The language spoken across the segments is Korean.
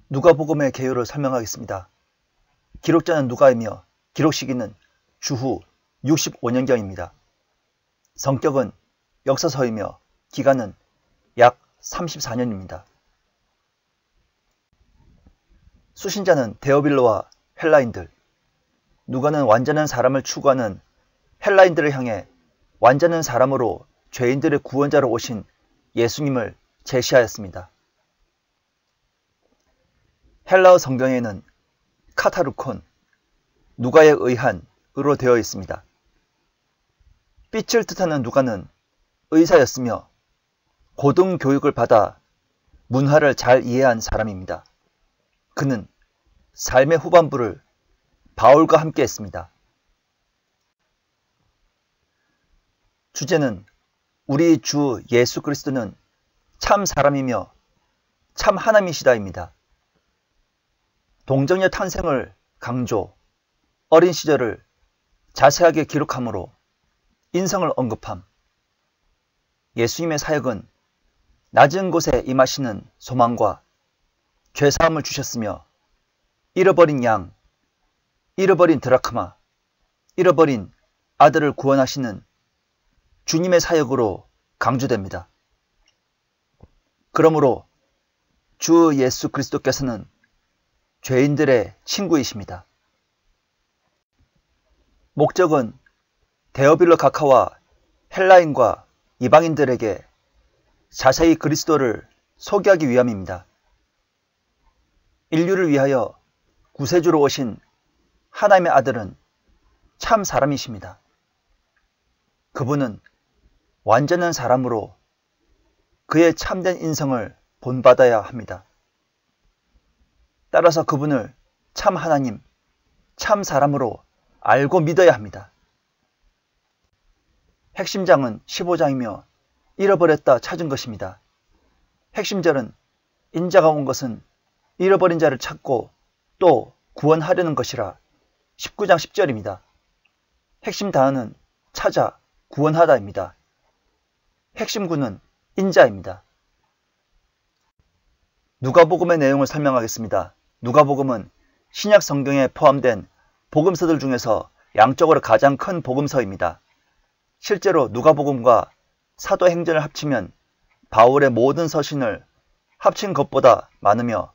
누가복음의 개요를 설명하겠습니다. 기록자는 누가이며 기록 시기는 주후 65년경입니다. 성격은 역사서이며 기간은 약 34년입니다. 수신자는 데오빌로와 헬라인들, 누가는 완전한 사람을 추구하는 헬라인들을 향해 완전한 사람으로 죄인들의 구원자로 오신 예수님을 제시하였습니다. 헬라어 성경에는 카타르콘, 누가에 의한으로 되어 있습니다. 빛을 뜻하는 누가는 의사였으며 고등교육을 받아 문화를 잘 이해한 사람입니다. 그는 삶의 후반부를 바울과 함께 했습니다. 주제는 우리 주 예수 그리스도는 참 사람이며 참 하나님이시다입니다. 동정녀 탄생을 강조, 어린 시절을 자세하게 기록함으로 인성을 언급함. 예수님의 사역은 낮은 곳에 임하시는 소망과 죄사함을 주셨으며 잃어버린 양, 잃어버린 드라크마, 잃어버린 아들을 구원하시는 주님의 사역으로 강조됩니다. 그러므로 주 예수 그리스도께서는 죄인들의 친구이십니다. 목적은 데오빌로 각하와 헬라인과 이방인들에게 자세히 그리스도를 소개하기 위함입니다. 인류를 위하여 구세주로 오신 하나님의 아들은 참 사람이십니다. 그분은 완전한 사람으로 그의 참된 인성을 본받아야 합니다. 따라서 그분을 참 하나님, 참 사람으로 알고 믿어야 합니다. 핵심장은 15장이며 잃어버렸다 찾은 것입니다. 핵심절은 인자가 온 것은 잃어버린 자를 찾고 또 구원하려는 것이라 19장 10절입니다. 핵심 단어는 찾아, 구원하다입니다. 핵심구는 인자입니다. 누가복음의 내용을 설명하겠습니다. 누가복음은 신약 성경에 포함된 복음서들 중에서 양적으로 가장 큰 복음서입니다. 실제로 누가복음과 사도행전을 합치면 바울의 모든 서신을 합친 것보다 많으며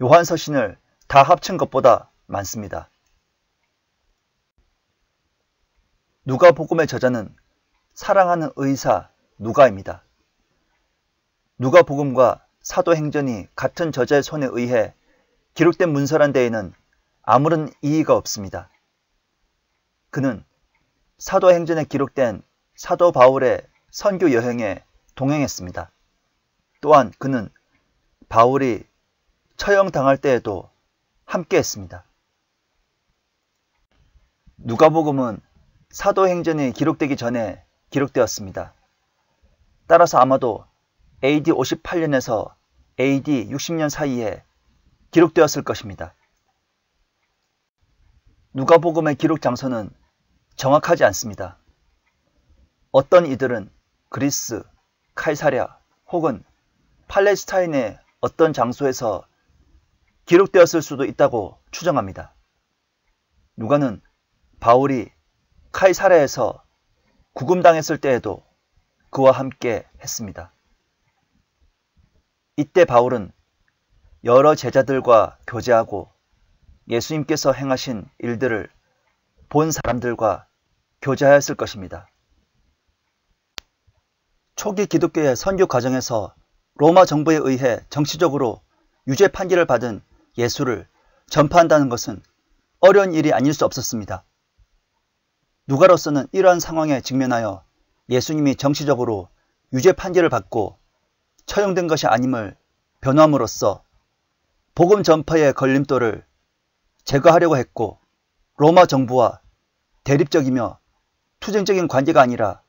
요한 서신을 다 합친 것보다 많습니다. 누가복음의 저자는 사랑하는 의사 누가입니다. 누가복음과 사도행전이 같은 저자의 손에 의해 기록된 문서란 데에는 아무런 이의가 없습니다. 그는 사도행전에 기록된 사도 바울의 선교 여행에 동행했습니다. 또한 그는 바울이 처형당할 때에도 함께했습니다. 누가복음은 사도행전이 기록되기 전에 기록되었습니다. 따라서 아마도 AD 58년에서 AD 60년 사이에 기록되었을 것입니다. 누가복음의 기록 장소는 정확하지 않습니다. 어떤 이들은 그리스, 카이사랴 혹은 팔레스타인의 어떤 장소에서 기록되었을 수도 있다고 추정합니다. 누가는 바울이 카이사랴에서 구금당했을 때에도 그와 함께 했습니다. 이때 바울은 여러 제자들과 교제하고 예수님께서 행하신 일들을 본 사람들과 교제하였을 것입니다. 초기 기독교의 선교 과정에서 로마 정부에 의해 정치적으로 유죄 판결을 받은 예수를 전파한다는 것은 어려운 일이 아닐 수 없었습니다. 누가로서는 이러한 상황에 직면하여 예수님이 정치적으로 유죄 판결을 받고 처형된 것이 아님을 변호함으로써 복음 전파의 걸림돌을 제거하려고 했고 로마 정부와 대립적이며 투쟁적인 관계가 아니라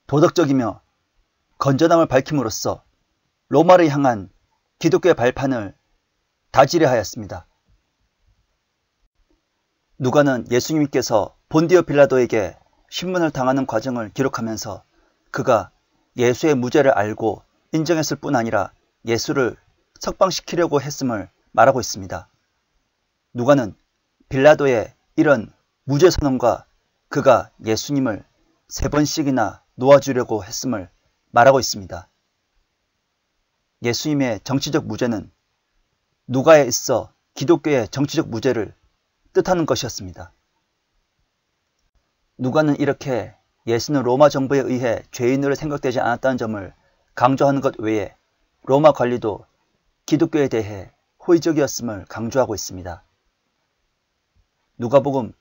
도덕적이며 건전함을 밝힘으로써 로마를 향한 기독교의 발판을 다지려 하였습니다. 누가는 예수님께서 본디오 빌라도에게 신문을 당하는 과정을 기록하면서 그가 예수의 무죄를 알고 인정했을 뿐 아니라 예수를 석방시키려고 했음을 말하고 있습니다. 누가는 빌라도의 이런 무죄 선언과 그가 예수님을 3번씩이나 놓아주려고 했음을 말하고 있습니다. 예수님의 정치적 무죄는 누가에 있어 기독교의 정치적 무죄를 뜻하는 것이었습니다. 누가는 이렇게 예수는 로마 정부에 의해 죄인으로 생각되지 않았다는 점을 강조하는 것 외에 로마 관리도 기독교에 대해 호의적이었음을 강조하고 있습니다. 누가복음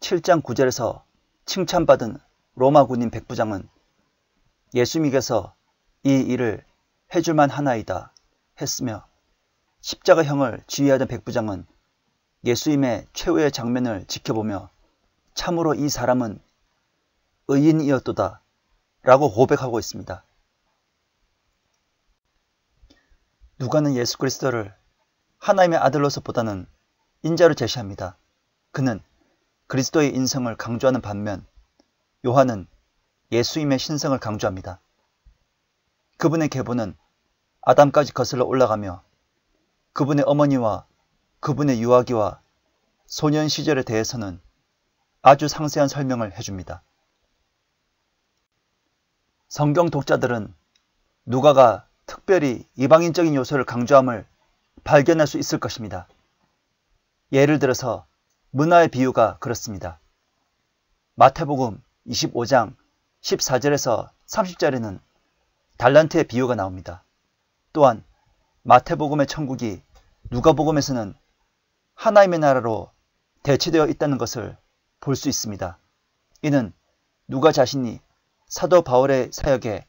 7장 9절에서 칭찬받은 로마 군인 백부장은 예수님께서 이 일을 해줄만 하나이다 했으며 십자가형을 지휘하던 백부장은 예수님의 최후의 장면을 지켜보며 참으로 이 사람은 의인이었도다 라고 고백하고 있습니다. 누가는 예수 그리스도를 하나님의 아들로서 보다는 인자로 제시합니다. 그는 그리스도의 인성을 강조하는 반면 요한은 예수님의 신성을 강조합니다. 그분의 계보는 아담까지 거슬러 올라가며 그분의 어머니와 그분의 유아기와 소년 시절에 대해서는 아주 상세한 설명을 해줍니다. 성경 독자들은 누가가 특별히 이방인적인 요소를 강조함을 발견할 수 있을 것입니다. 예를 들어서 문화의 비유가 그렇습니다. 마태복음 25장 14절에서 30절에는 달란트의 비유가 나옵니다. 또한 마태복음의 천국이 누가복음에서는 하나님의 나라로 대체되어 있다는 것을 볼 수 있습니다. 이는 누가 자신이 사도 바울의 사역에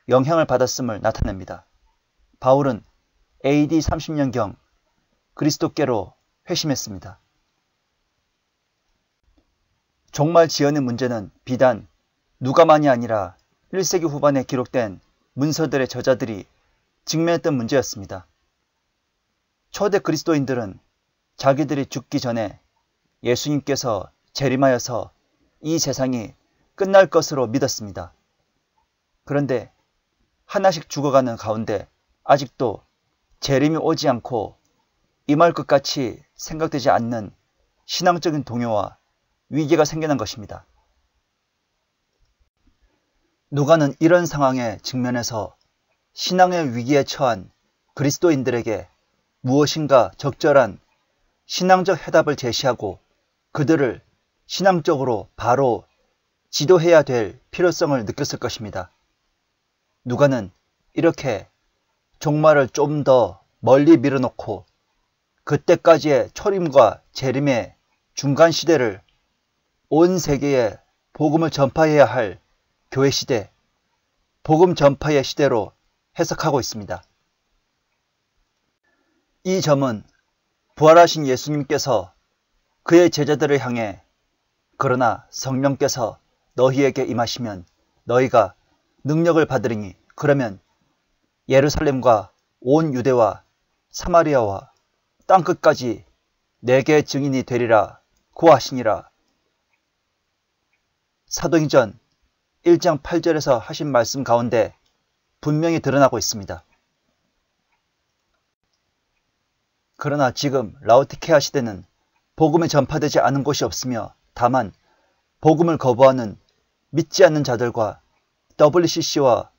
영향을 받았음을 나타냅니다. 바울은 AD 30년경 그리스도께로 회심했습니다. 종말 지연의 문제는 비단 누가만이 아니라 1세기 후반에 기록된 문서들의 저자들이 직면했던 문제였습니다. 초대 그리스도인들은 자기들이 죽기 전에 예수님께서 재림하여서 이 세상이 끝날 것으로 믿었습니다. 그런데 하나씩 죽어가는 가운데 아직도 재림이 오지 않고 임할 것 같이 생각되지 않는 신앙적인 동요와 위기가 생겨난 것입니다. 누가는 이런 상황에 직면해서 신앙의 위기에 처한 그리스도인들에게 무엇인가 적절한 신앙적 해답을 제시하고 그들을 신앙적으로 바로 지도해야 될 필요성을 느꼈을 것입니다. 누가는 이렇게 종말을 좀 더 멀리 밀어놓고 그때까지의 초림과 재림의 중간 시대를 온 세계에 복음을 전파해야 할 교회 시대, 복음 전파의 시대로 해석하고 있습니다. 이 점은 부활하신 예수님께서 그의 제자들을 향해 그러나 성령께서 너희에게 임하시면 너희가 능력을 받으리니 그러면 예루살렘과 온 유대와 사마리아와 땅끝까지 내게 증인이 되리라 고하시니라. 사도행전 1장 8절에서 하신 말씀 가운데 분명히 드러나고 있습니다. 그러나 지금 라오디케아 시대는 복음이 전파되지 않은 곳이 없으며 다만 복음을 거부하는 믿지 않는 자들과 WCC와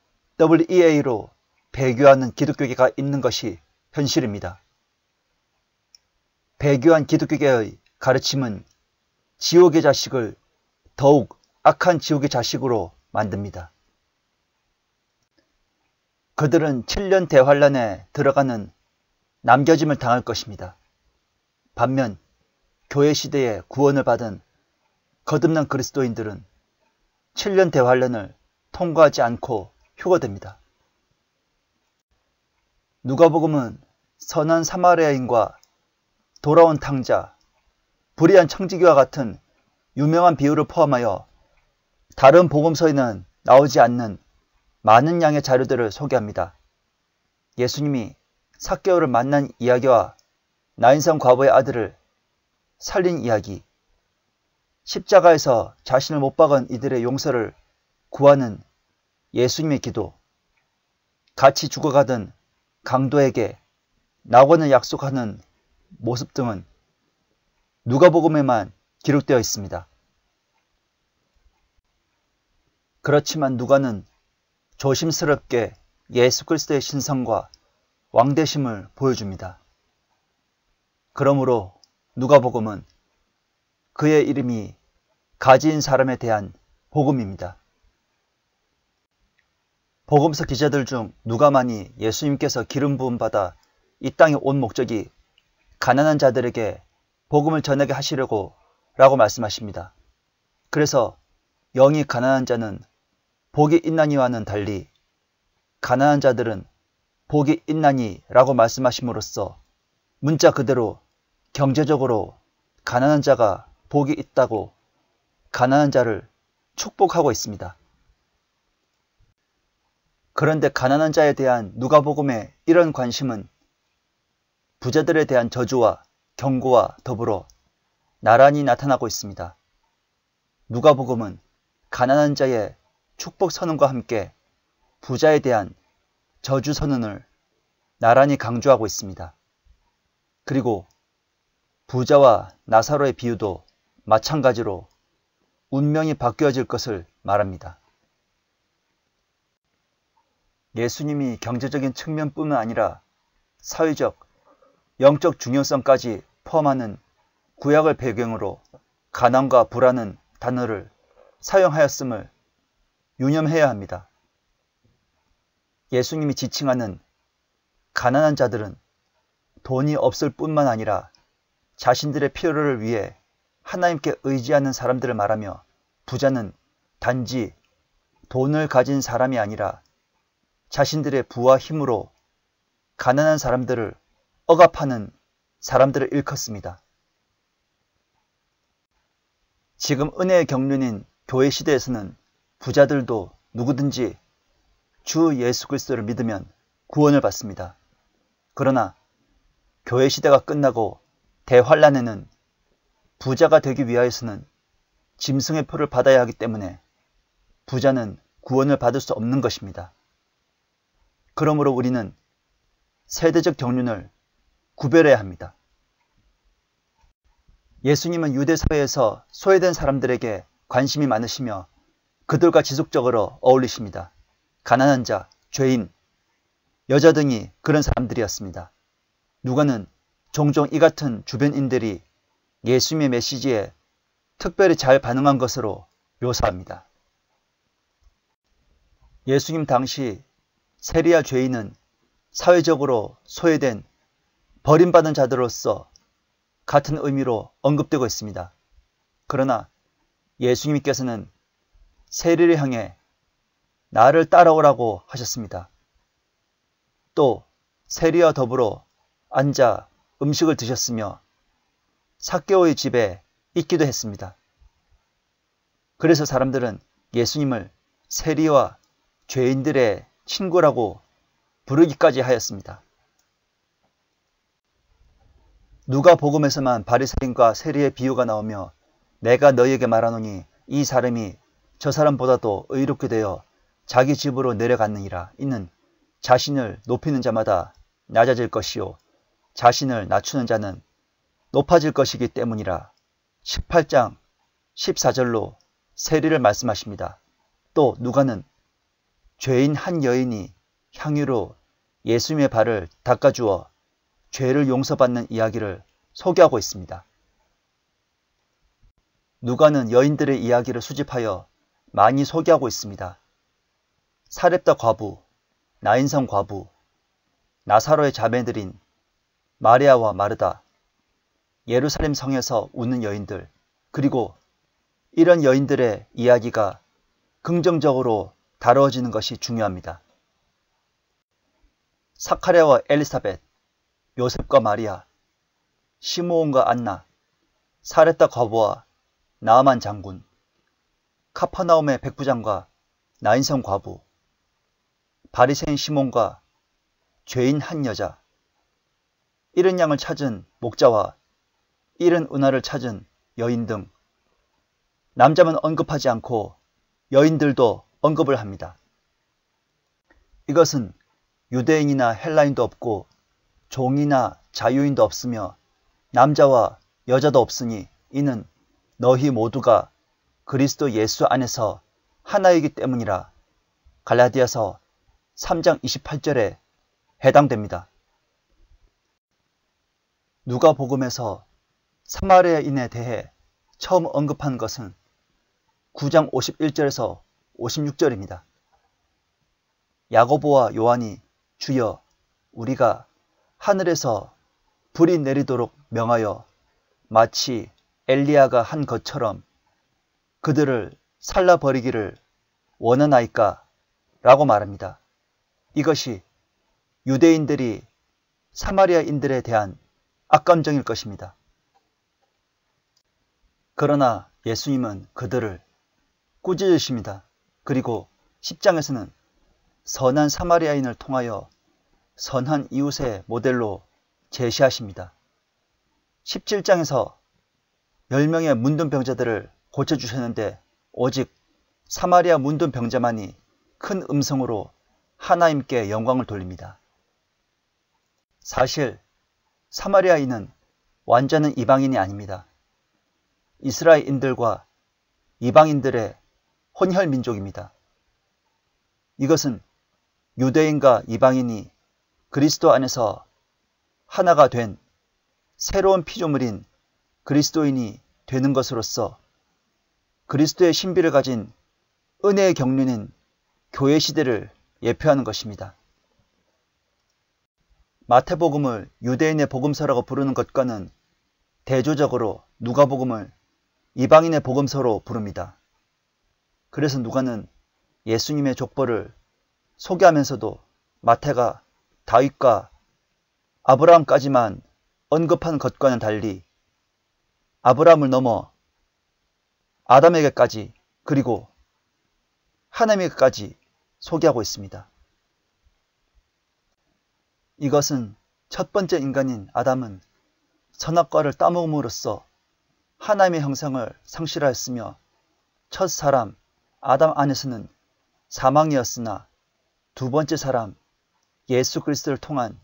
WEA로 배교하는 기독교계가 있는 것이 현실입니다. 배교한 기독교계의 가르침은 지옥의 자식을 더욱 악한 지옥의 자식으로 만듭니다. 그들은 7년 대환란에 들어가는 남겨짐을 당할 것입니다. 반면 교회 시대에 구원을 받은 거듭난 그리스도인들은 7년 대환란을 통과하지 않고 휴거됩니다. 누가복음은 선한 사마리아인과 돌아온 탕자, 불의한 청지기와 같은 유명한 비유를 포함하여 다른 복음서에는 나오지 않는 많은 양의 자료들을 소개합니다. 예수님이 삭개오를 만난 이야기와 나인성 과부의 아들을 살린 이야기, 십자가에서 자신을 못 박은 이들의 용서를 구하는 예수님의 기도, 같이 죽어가던 강도에게 낙원을 약속하는 모습 등은 누가복음에만 기록되어 있습니다. 그렇지만 누가는 조심스럽게 예수 그리스도의 신성과 왕대심을 보여줍니다. 그러므로 누가복음은 그의 이름이 가지인 사람에 대한 복음입니다. 복음서 기자들 중 누가만이 예수님께서 기름 부음 받아 이 땅에 온 목적이 가난한 자들에게 복음을 전하게 하시려고 라고 말씀하십니다. 그래서 영이 가난한 자는 복이 있나니와는 달리 가난한 자들은 복이 있나니 라고 말씀하심으로써 문자 그대로 경제적으로 가난한 자가 복이 있다고 가난한 자를 축복하고 있습니다. 그런데 가난한 자에 대한 누가복음의 이런 관심은 부자들에 대한 저주와 경고와 더불어 나란히 나타나고 있습니다. 누가복음은 가난한 자의 축복 선언과 함께 부자에 대한 저주 선언을 나란히 강조하고 있습니다. 그리고 부자와 나사로의 비유도 마찬가지로 운명이 바뀌어질 것을 말합니다. 예수님이 경제적인 측면뿐만 아니라 사회적, 영적 중요성까지 포함하는 구약을 배경으로 가난과 불안은 단어를 사용하였음을 유념해야 합니다. 예수님이 지칭하는 가난한 자들은 돈이 없을 뿐만 아니라 자신들의 필요를 위해 하나님께 의지하는 사람들을 말하며 부자는 단지 돈을 가진 사람이 아니라 자신들의 부와 힘으로 가난한 사람들을 억압하는 사람들을 일컫습니다. 지금 은혜의 경륜인 교회 시대에서는 부자들도 누구든지 주 예수 그리스도를 믿으면 구원을 받습니다. 그러나 교회 시대가 끝나고 대환란에는 부자가 되기 위하여서는 짐승의 표를 받아야 하기 때문에 부자는 구원을 받을 수 없는 것입니다. 그러므로 우리는 세대적 경륜을 구별해야 합니다. 예수님은 유대 사회에서 소외된 사람들에게 관심이 많으시며 그들과 지속적으로 어울리십니다. 가난한 자, 죄인, 여자 등이 그런 사람들이었습니다. 누가는 종종 이 같은 주변인들이 예수님의 메시지에 특별히 잘 반응한 것으로 묘사합니다. 예수님 당시 세리와 죄인은 사회적으로 소외된 버림받은 자들로서 같은 의미로 언급되고 있습니다. 그러나 예수님께서는 세리를 향해 나를 따라오라고 하셨습니다. 또 세리와 더불어 앉아 음식을 드셨으며 삭개오의 집에 있기도 했습니다. 그래서 사람들은 예수님을 세리와 죄인들의 친구라고 부르기까지 하였습니다. 누가복음에서만 바리새인과 세리의 비유가 나오며 내가 너희에게 말하노니 이 사람이 저 사람보다도 의롭게 되어 자기 집으로 내려갔느니라. 이는 자신을 높이는 자마다 낮아질 것이요 자신을 낮추는 자는 높아질 것이기 때문이라. 18장 14절로 세리를 말씀하십니다. 또 누가는 죄인 한 여인이 향유로 예수님의 발을 닦아주어 죄를 용서받는 이야기를 소개하고 있습니다. 누가는 여인들의 이야기를 수집하여 많이 소개하고 있습니다. 사렙다 과부, 나인성 과부, 나사로의 자매들인 마리아와 마르다, 예루살렘 성에서 우는 여인들, 그리고 이런 여인들의 이야기가 긍정적으로 다루어지는 것이 중요합니다. 사카랴와 엘리사벳, 요셉과 마리아, 시므온과 안나, 사렙다 과부와 나아만 장군, 카퍼나움의 백부장과 나인성 과부, 바리새인 시몬과 죄인 한 여자, 잃은 양을 찾은 목자와 잃은 은화를 찾은 여인 등 남자만 언급하지 않고 여인들도 언급을 합니다. 이것은 유대인이나 헬라인도 없고 종이나 자유인도 없으며 남자와 여자도 없으니 이는 너희 모두가 그리스도 예수 안에서 하나이기 때문이라. 갈라디아서 3장 28절에 해당됩니다. 누가복음에서 사마리아인에 대해 처음 언급한 것은 9장 51절에서 56절입니다. 야고보와 요한이 주여 우리가 하늘에서 불이 내리도록 명하여 마치 엘리야가 한 것처럼 그들을 살라버리기를 원하나이까? 라고 말합니다. 이것이 유대인들이 사마리아인들에 대한 악감정일 것입니다. 그러나 예수님은 그들을 꾸짖으십니다. 그리고 10장에서는 선한 사마리아인을 통하여 선한 이웃의 모델로 제시하십니다. 17장에서 10명의 문둥병자들을 고쳐주셨는데 오직 사마리아 문둥병자만이 큰 음성으로 하나님께 영광을 돌립니다. 사실 사마리아인은 완전한 이방인이 아닙니다. 이스라엘인들과 이방인들의 혼혈민족입니다. 이것은 유대인과 이방인이 그리스도 안에서 하나가 된 새로운 피조물인 그리스도인이 되는 것으로서 그리스도의 신비를 가진 은혜의 경륜인 교회 시대를 예표하는 것입니다. 마태복음을 유대인의 복음서라고 부르는 것과는 대조적으로 누가복음을 이방인의 복음서로 부릅니다. 그래서 누가는 예수님의 족보를 소개하면서도 마태가 다윗과 아브라함까지만 언급한 것과는 달리 아브라함을 넘어 아담에게까지 그리고 하나님에게까지 소개하고 있습니다. 이것은 첫 번째 인간인 아담은 선악과를 따먹음으로써 하나님의 형상을 상실하였으며 첫 사람 아담 안에서는 사망이었으나 두 번째 사람 예수 그리스도를 통한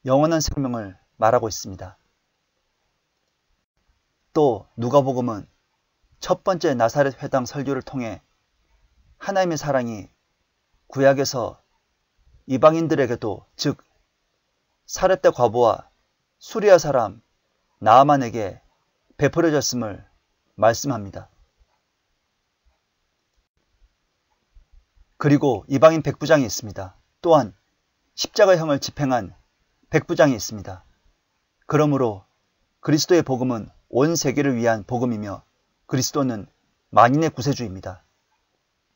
영원한 생명을 말하고 있습니다. 또 누가복음은 첫 번째 나사렛 회당 설교를 통해 하나님의 사랑이 구약에서 이방인들에게도 즉 사렙대 과부와 수리아 사람 나아만에게 베풀어졌음을 말씀합니다. 그리고 이방인 백부장이 있습니다. 또한 십자가형을 집행한 백부장이 있습니다. 그러므로 그리스도의 복음은 온 세계를 위한 복음이며 그리스도는 만인의 구세주입니다.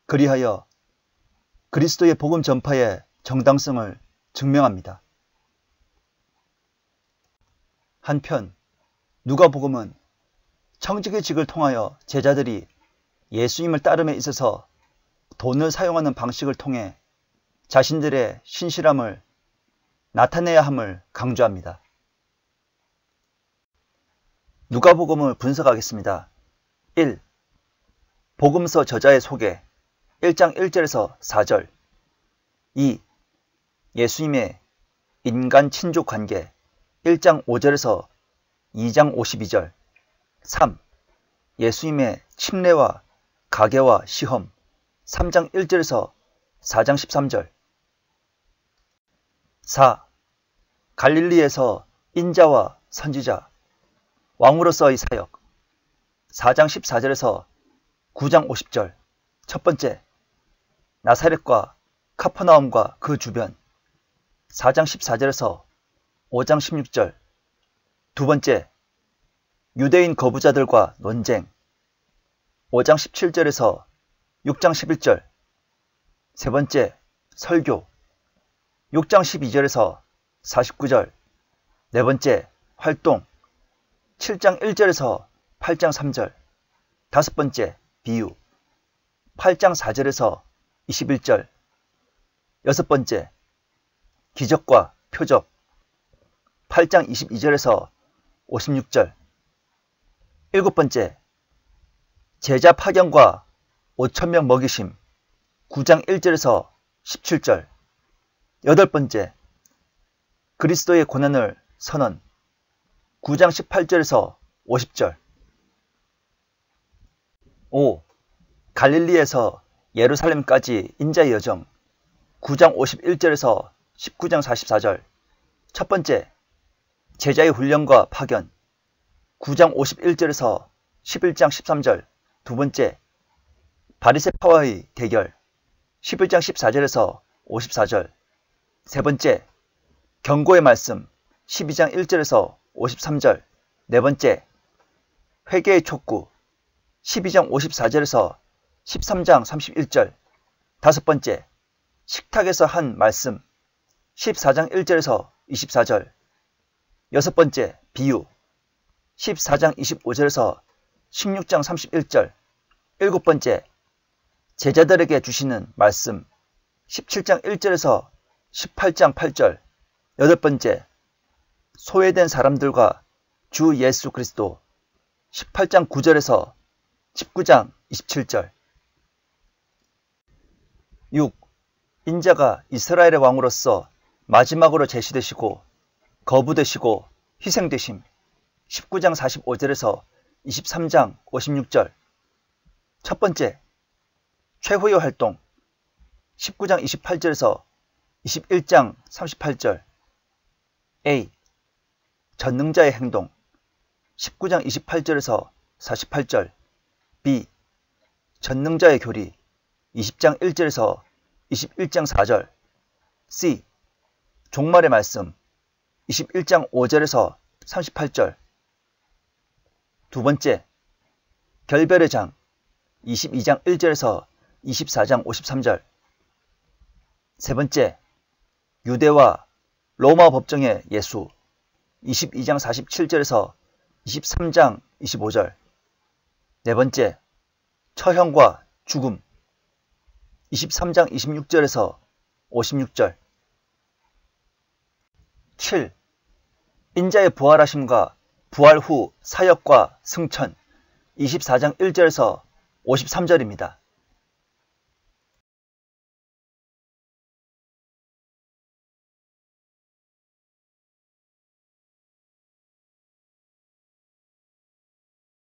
그리하여 그리스도의 복음 전파의 정당성을 증명합니다. 한편 누가복음은 청지기 직을 통하여 제자들이 예수님을 따름에 있어서 돈을 사용하는 방식을 통해 자신들의 신실함을 나타내야 함을 강조합니다. 누가복음을 분석하겠습니다. 1. 복음서 저자의 소개 1장 1절에서 4절 2. 예수님의 인간 친족 관계 1장 5절에서 2장 52절 3. 예수님의 침례와 가계와 시험 3장 1절에서 4장 13절 4. 갈릴리에서 인자와 선지자 왕으로서의 사역 4장 14절에서 9장 50절 첫 번째 나사렛과 카퍼나움과 그 주변 4장 14절에서 5장 16절 두 번째 유대인 거부자들과 논쟁 5장 17절에서 6장 11절 세 번째 설교 6장 12절에서 49절 네 번째 활동 7장 1절에서 8장 3절 다섯 번째 비유 8장 4절에서 21절 여섯 번째 기적과 표적 8장 22절에서 56절 일곱 번째 제자 파견과 5,000명 먹이심 9장 1절에서 17절 여덟 번째 그리스도의 고난을 선언 9장 18절에서 50절. 5. 갈릴리에서 예루살렘까지 인자의 여정 9장 51절에서 19장 44절. 첫 번째, 제자의 훈련과 파견 9장 51절에서 11장 13절. 두 번째, 바리새파와의 대결 11장 14절에서 54절. 세 번째, 경고의 말씀 12장 1절에서 53절. 네 번째, 회개의 촉구 12장 54절에서 13장 31절. 다섯 번째, 식탁에서 한 말씀 14장 1절에서 24절. 여섯 번째, 비유 14장 25절에서 16장 31절. 일곱 번째, 제자들에게 주시는 말씀 17장 1절에서 18장 8절. 여덟 번째, 소외된 사람들과 주 예수 그리스도 18장 9절에서 19장 27절. 6. 인자가 이스라엘의 왕으로서 마지막으로 제시되시고 거부되시고 희생되심 19장 45절에서 23장 56절. 첫 번째, 최후의 활동 19장 28절에서 21장 38절. A. 전능자의 행동 19장 28절에서 48절. B. 전능자의 교리 20장 1절에서 21장 4절. C. 종말의 말씀 21장 5절에서 38절. 두 번째, 결별의 장 22장 1절에서 24장 53절. 세 번째, 유대와 로마 법정의 예수 22장 47절에서 23장 25절. 네 번째, 처형과 죽음 23장 26절에서 56절. 7. 인자의 부활하심과 부활 후 사역과 승천 24장 1절에서 53절입니다.